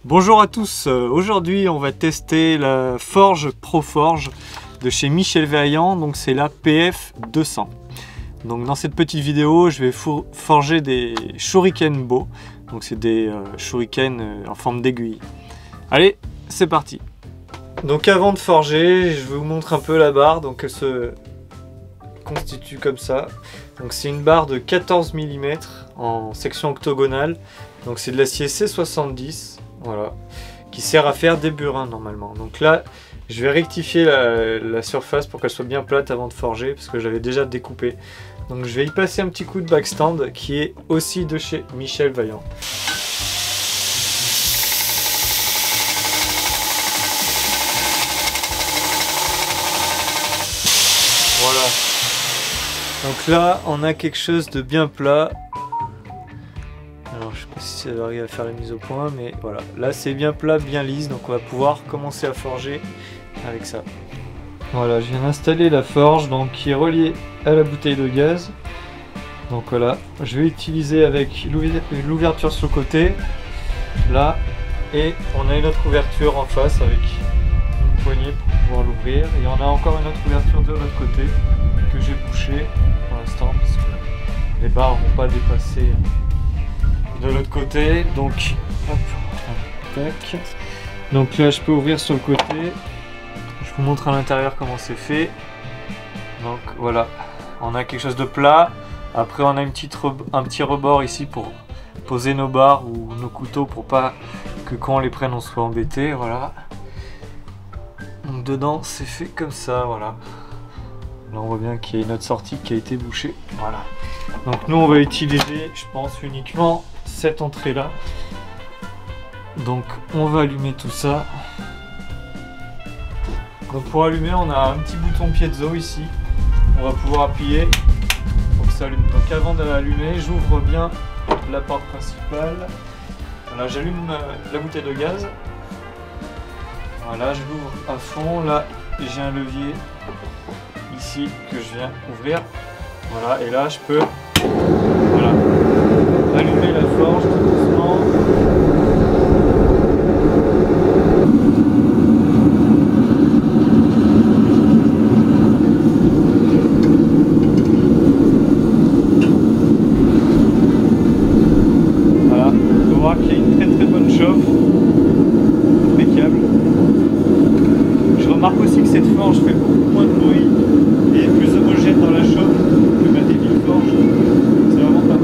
Bonjour à tous, aujourd'hui on va tester la Forge Proforge de chez Michel Vaillant, donc c'est la PF200. Donc dans cette petite vidéo je vais forger des shuriken bow, donc c'est des shuriken en forme d'aiguille. Allez, c'est parti. Donc avant de forger, je vous montre un peu la barre, donc elle se constitue comme ça. Donc c'est une barre de 14 mm en section octogonale, donc c'est de l'acier C70. Voilà, qui sert à faire des burins normalement. Donc là, je vais rectifier la surface pour qu'elle soit bien plate avant de forger, parce que j'avais déjà découpé. Donc je vais y passer un petit coup de backstand qui est aussi de chez Michel Vaillant. Voilà. Donc là, on a quelque chose de bien plat. Alors je sais pas si ça va arriver à faire la mise au point, mais voilà, là c'est bien plat, bien lisse, donc on va pouvoir commencer à forger avec ça. Voilà, je viens d'installer la forge donc qui est reliée à la bouteille de gaz. Donc voilà, je vais utiliser avec l'ouverture sur le côté, là, et on a une autre ouverture en face avec une poignée pour pouvoir l'ouvrir, et on a encore une autre ouverture de l'autre côté que j'ai bouchée pour l'instant parce que les barres ne vont pas dépasser de l'autre côté. Donc hop, tac. Donc là je peux ouvrir sur le côté, je vous montre à l'intérieur comment c'est fait. Donc voilà, on a quelque chose de plat. Après on a un petit rebord ici pour poser nos barres ou nos couteaux pour pas que quand on les prenne on soit embêté. Voilà, donc dedans c'est fait comme ça. Voilà, là on voit bien qu'il y a une autre sortie qui a été bouchée. Voilà, donc nous on va utiliser, je pense, uniquement cette entrée là. Donc on va allumer tout ça. Donc pour allumer on a un petit bouton piezo ici, on va pouvoir appuyer pour que ça allume. Donc avant d'allumer, j'ouvre bien la porte principale. Voilà, j'allume la bouteille de gaz. Voilà, je l'ouvre à fond. Là j'ai un levier ici que je viens ouvrir. Voilà, et là je peux, voilà, allumer la forge tout doucement. Voilà, on voit qu'il y a une très bonne chauffe, impeccable. Je remarque aussi que cette forge fait beaucoup moins de bruit et est plus homogène dans la chauffe que ma débile forge. C'est vraiment pas mal.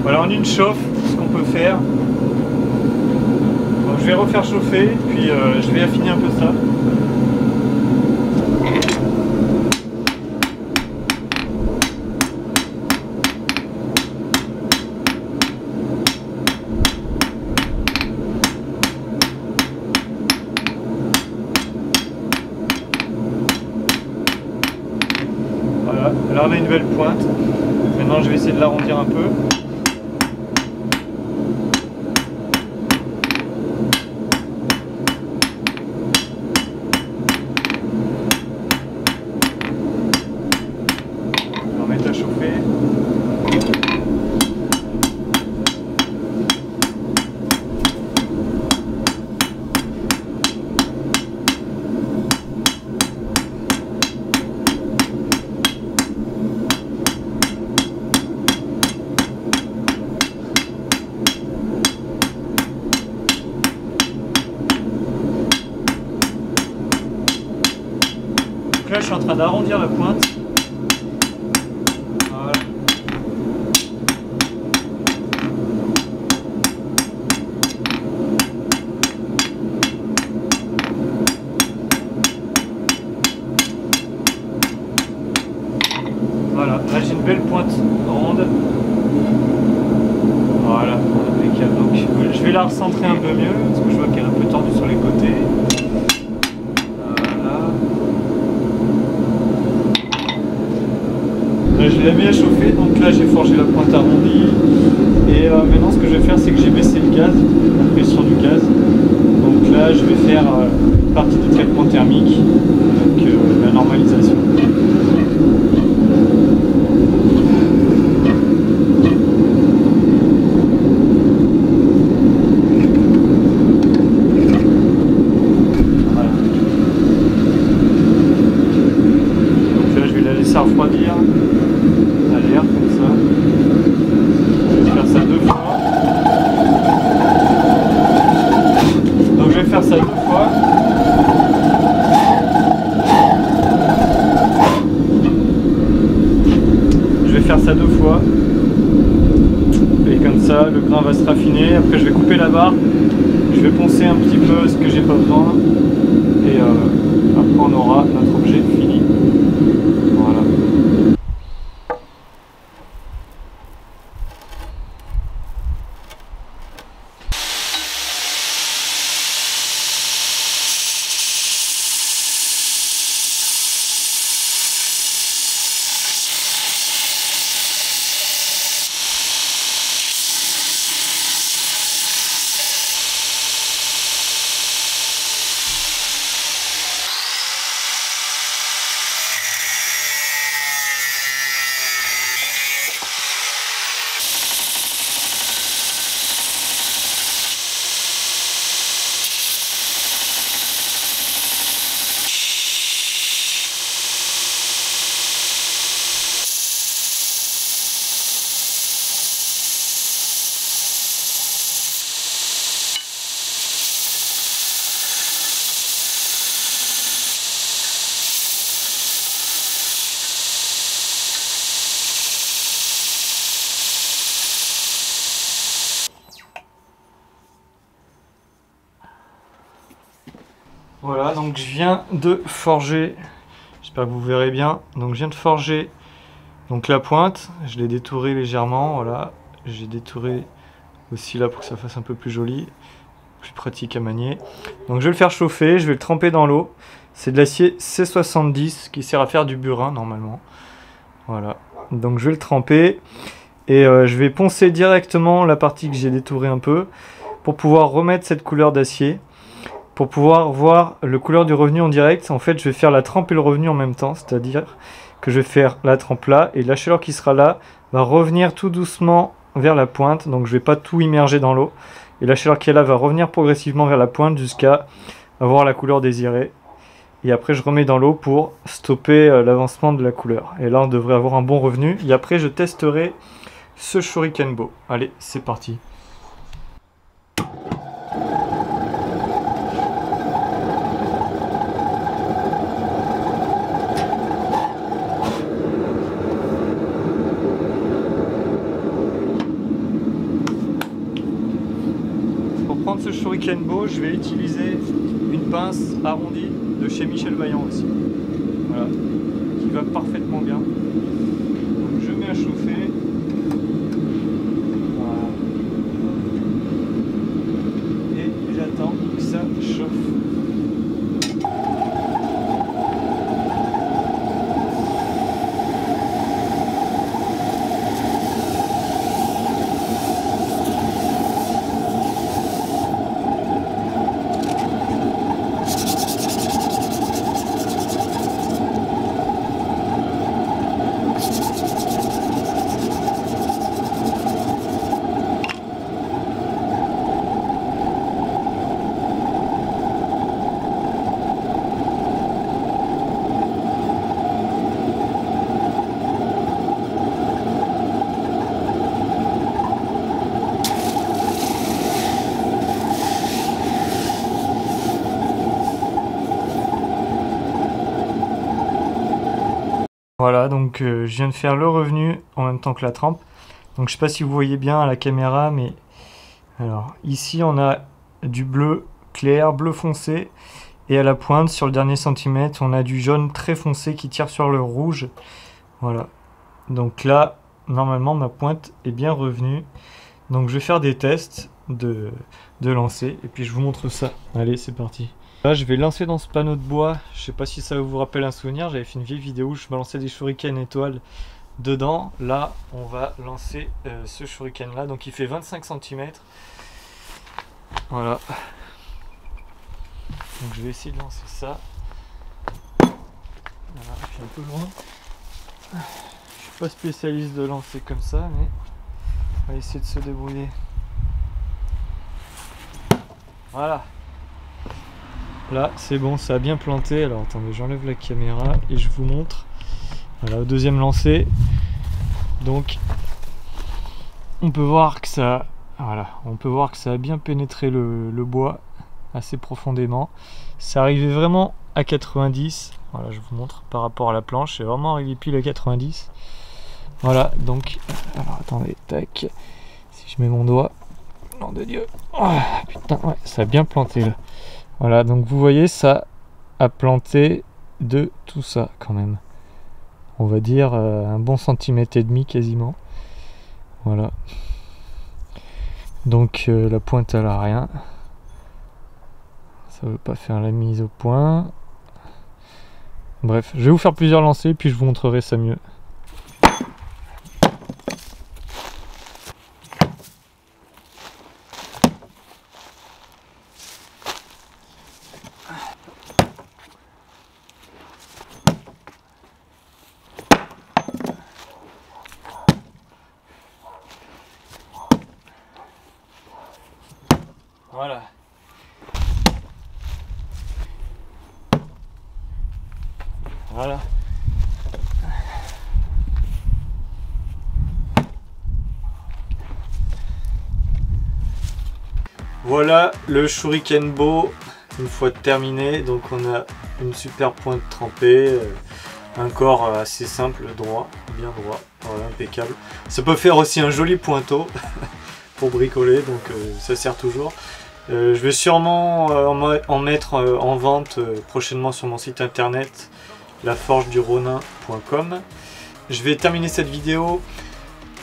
Voilà, en une chauffe, ce qu'on peut faire. Donc je vais refaire chauffer, puis je vais affiner un peu ça. Voilà, là on a une belle pointe. Maintenant je vais essayer de l'arrondir un peu. On va mettre à chauffer. là je suis en train d'arrondir la pointe. Voilà. belle pointe ronde. Voilà, impeccable. Donc je vais la recentrer un peu mieux parce que je vois qu'elle est un peu tendue sur les côtés. Voilà. Là, je l'ai mis à chauffer, donc là j'ai forgé la pointe arrondie. Et maintenant ce que je vais faire, c'est que j'ai baissé le gaz, la pression du gaz. Donc là je vais faire une partie de traitement thermique, donc la normalisation. Refroidir à l'air comme ça. Je vais faire ça 2 fois. Donc je vais faire ça 2 fois. Je vais faire ça 2 fois. Et comme ça, le grain va se raffiner. Après je vais couper la barre. Je vais poncer un petit peu ce que j'ai pas besoin. Et après on aura notre objet fini. Voilà. Voilà, donc je viens de forger, j'espère que vous verrez bien, donc je viens de forger donc la pointe, je l'ai détouré légèrement, voilà, j'ai détouré aussi là pour que ça fasse un peu plus joli, plus pratique à manier. Donc je vais le faire chauffer, je vais le tremper dans l'eau, c'est de l'acier C70 qui sert à faire du burin normalement, voilà, donc je vais le tremper et je vais poncer directement la partie que j'ai détourée un peu pour pouvoir remettre cette couleur d'acier. Pour pouvoir voir le couleur du revenu en direct, en fait je vais faire la trempe et le revenu en même temps, c'est-à-dire que je vais faire la trempe là et la chaleur qui sera là va revenir tout doucement vers la pointe, donc je ne vais pas tout immerger dans l'eau et la chaleur qui est là va revenir progressivement vers la pointe jusqu'à avoir la couleur désirée et après je remets dans l'eau pour stopper l'avancement de la couleur et là on devrait avoir un bon revenu et après je testerai ce Shuriken Bow. Allez, c'est parti. Ce Shuriken Bow, je vais utiliser une pince arrondie de chez Michel Vaillant aussi, voilà, qui va parfaitement bien. Donc je mets à chauffer, voilà, et j'attends que ça chauffe. Voilà, donc je viens de faire le revenu en même temps que la trempe. Donc je sais pas si vous voyez bien à la caméra, mais alors ici on a du bleu clair, bleu foncé, et à la pointe sur le dernier centimètre on a du jaune très foncé qui tire sur le rouge. Voilà, Donc là, normalement, ma pointe est bien revenue. Donc je vais faire des tests de lancer et puis je vous montre ça. Allez, c'est parti. Là, je vais lancer dans ce panneau de bois. Je sais pas si ça vous rappelle un souvenir. J'avais fait une vieille vidéo où je balançais des shurikens étoiles dedans. Là, on va lancer ce shuriken là. Donc il fait 25 cm. Voilà. Donc je vais essayer de lancer ça. Voilà, je suis un peu loin. Je suis pas spécialiste de lancer comme ça, mais on va essayer de se débrouiller. Voilà. Là, c'est bon, ça a bien planté. Alors attendez, j'enlève la caméra et je vous montre. Voilà, au deuxième lancer. Donc, on peut voir que ça, voilà, on peut voir que ça a bien pénétré le bois assez profondément. Ça arrivait vraiment à 90. Voilà, je vous montre par rapport à la planche. C'est vraiment arrivé pile à 90. Voilà, donc, alors attendez, tac. Si je mets mon doigt, nom de Dieu. Oh, putain, ouais, ça a bien planté là. Voilà, donc vous voyez, ça a planté de tout ça quand même. On va dire un bon centimètre et demi quasiment. Voilà. Donc la pointe elle a rien. Ça veut pas faire la mise au point. Bref, je vais vous faire plusieurs lancers puis je vous montrerai ça mieux. Voilà. Voilà. Voilà le shuriken bow une fois terminé. Donc on a une super pointe trempée, un corps assez simple, droit, bien droit, voilà, impeccable. Ça peut faire aussi un joli pointeau pour bricoler, donc ça sert toujours. Je vais sûrement en mettre en vente prochainement sur mon site internet laforgeduronin.com. Je vais terminer cette vidéo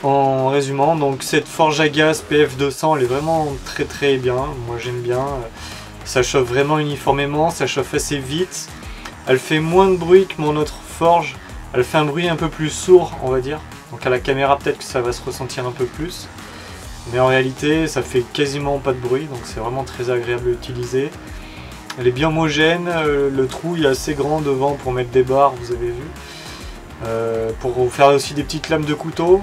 en résumant. Donc cette forge à gaz PF200 elle est vraiment très bien, moi j'aime bien. Ça chauffe vraiment uniformément, ça chauffe assez vite. Elle fait moins de bruit que mon autre forge, elle fait un bruit un peu plus sourd on va dire. Donc à la caméra peut-être que ça va se ressentir un peu plus. Mais en réalité ça fait quasiment pas de bruit, donc c'est vraiment très agréable à utiliser. Elle est bien homogène, le trou il est assez grand devant pour mettre des barres, vous avez vu. Pour faire aussi des petites lames de couteau,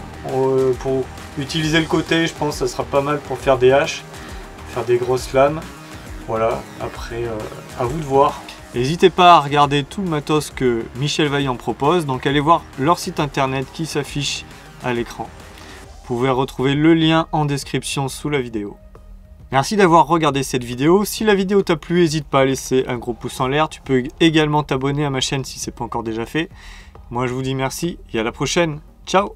pour utiliser le côté je pense que ça sera pas mal pour faire des haches, faire des grosses lames. Voilà, après à vous de voir. N'hésitez pas à regarder tout le matos que Michel Vaillant propose, donc allez voir leur site internet qui s'affiche à l'écran. Vous pouvez retrouver le lien en description sous la vidéo. Merci d'avoir regardé cette vidéo. Si la vidéo t'a plu, n'hésite pas à laisser un gros pouce en l'air. Tu peux également t'abonner à ma chaîne si ce n'est pas encore déjà fait. Moi je vous dis merci et à la prochaine. Ciao!